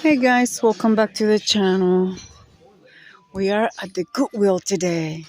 Hey guys, welcome back to the channel. We are at the Goodwill today.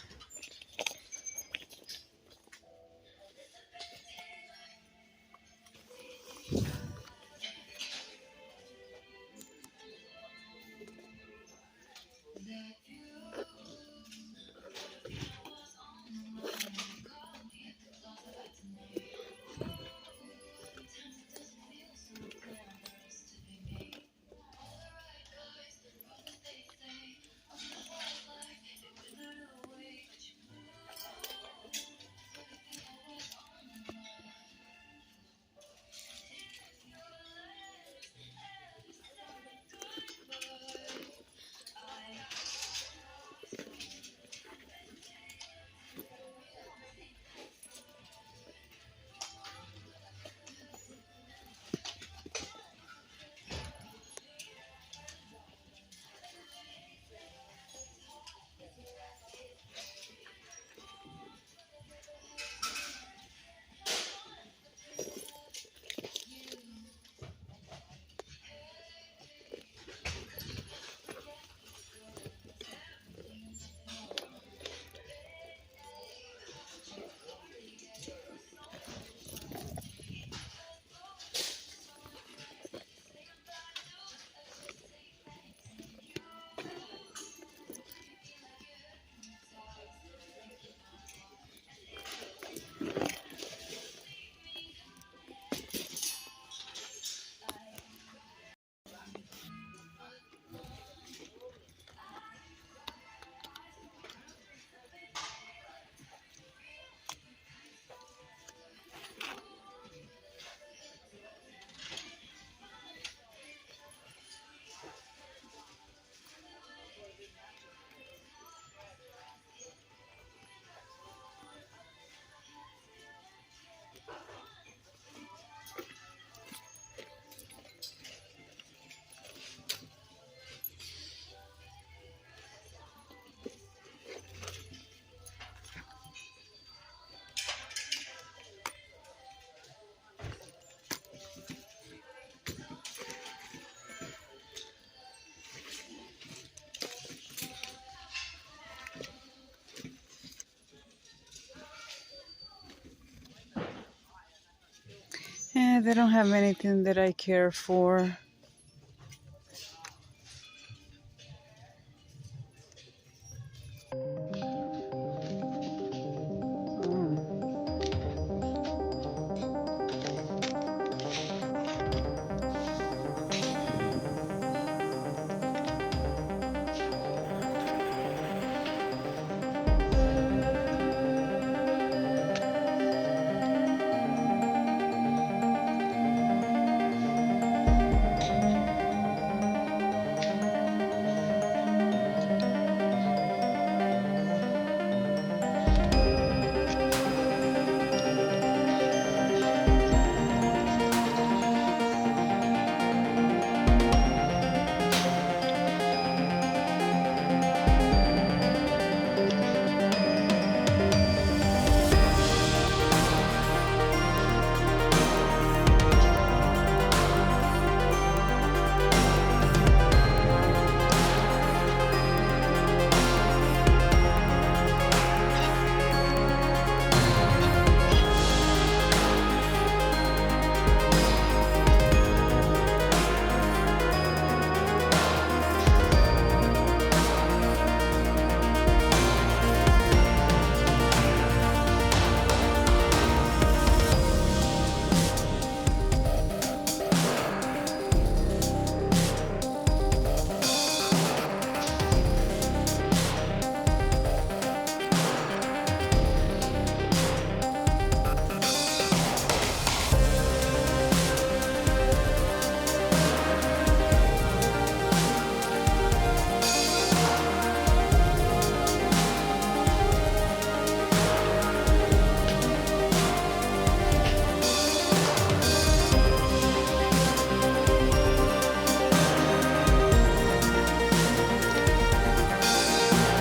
They don't have anything that I care for.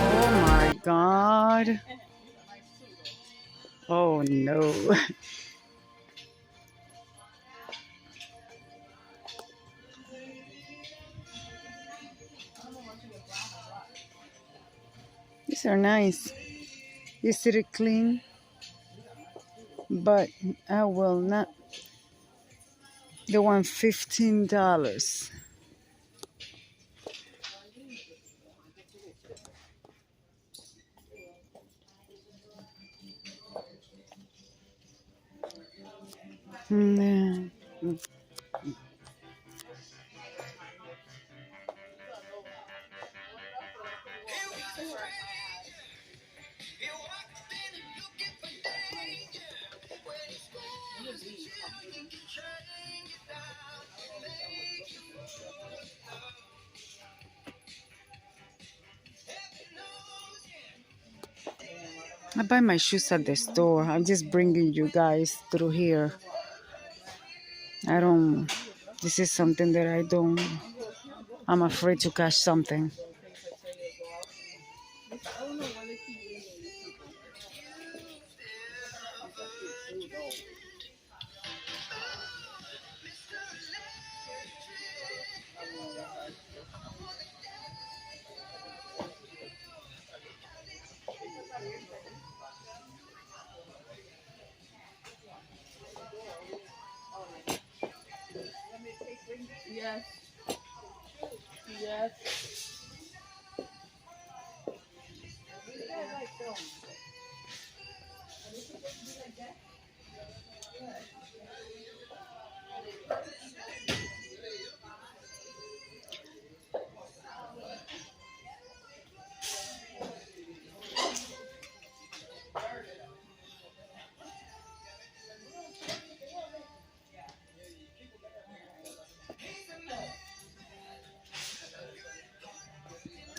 Oh my God. Oh no. These are nice. Easy to clean, but I will not. They want $15. Mm, yeah. I buy my shoes at the store. I'm just bringing you guys through here. I don't. This is something that I don't. I'm afraid to catch something. Yes. Yes.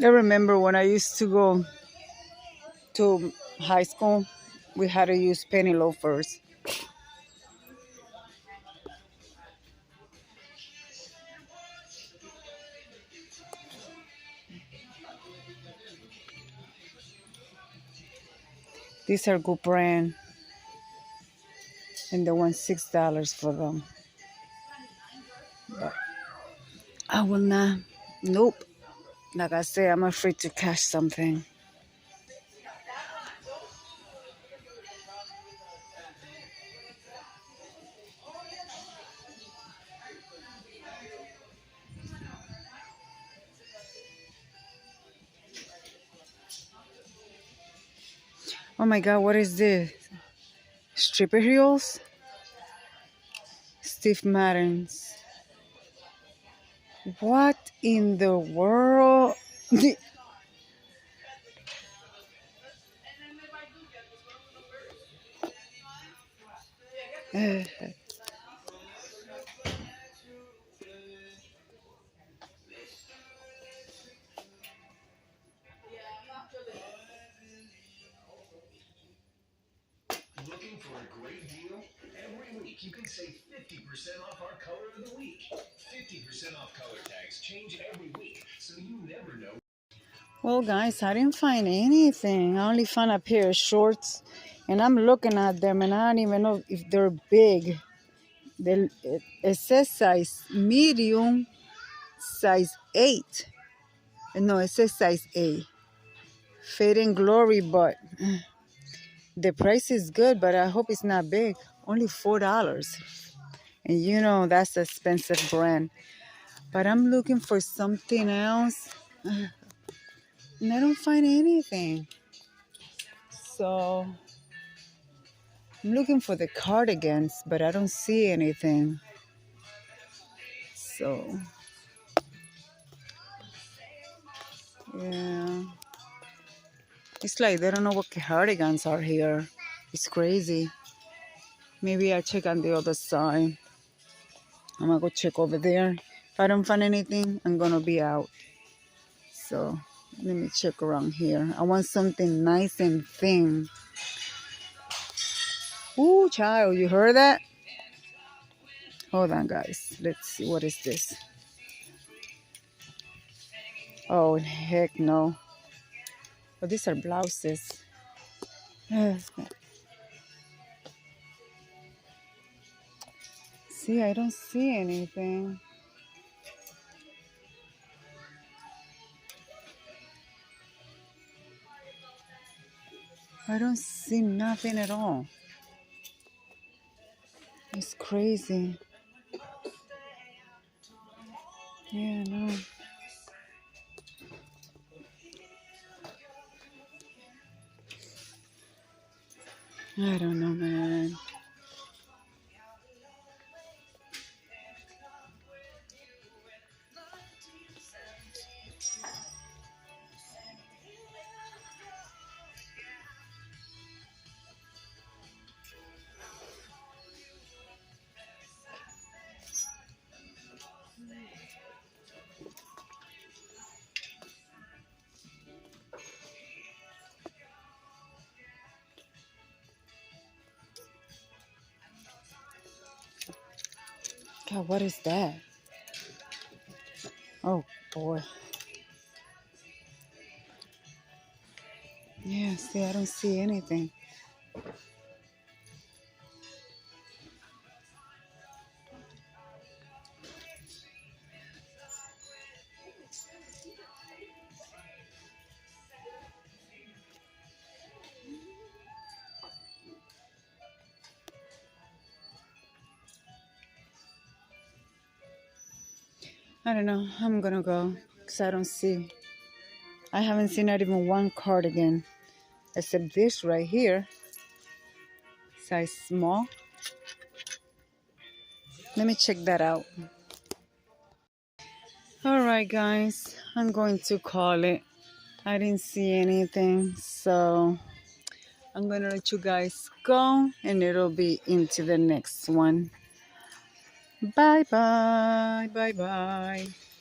I remember when I used to go to high school, we had to use penny loafers. These are good brand, and they want $6 for them. But I will not. Nope. Like I said, I'm afraid to catch something. Oh my God, what is this? Stripper heels? Steve Maddens. What in the world? Looking for a great deal? Every week you can save 50% off our color of the week. 50% off color tags change every week, so you never know. Well, guys, I didn't find anything. I only found a pair of shorts, and I'm looking at them, and I don't even know if they're big. It says size medium, size 8. No, it says size A. Fade and Glory, but the price is good, but I hope it's not big. Only $4. And you know that's an expensive brand. But I'm looking for something else, and I don't find anything. So I'm looking for the cardigans, but I don't see anything. So, yeah. It's like they don't know what cardigans are here. It's crazy. Maybe I check on the other side. I'm gonna go check over there. If I don't find anything, I'm gonna be out. So let me check around here. I want something nice and thin. Ooh, child, you heard that? Hold on, guys. Let's see. What is this? Oh, heck no. Oh, these are blouses. See, I don't see anything. I don't see nothing at all. It's crazy. Yeah, no. I don't know, man. God, what is that? Oh, boy. Yeah, see, I don't see anything. I don't know. I'm gonna go because I don't see. I haven't seen not even one cardigan except this right here. Size small. Let me check that out. Alright, guys. I'm going to call it. I didn't see anything. So I'm going to let you guys go. And it'll be into the next one. Bye-bye. Bye-bye.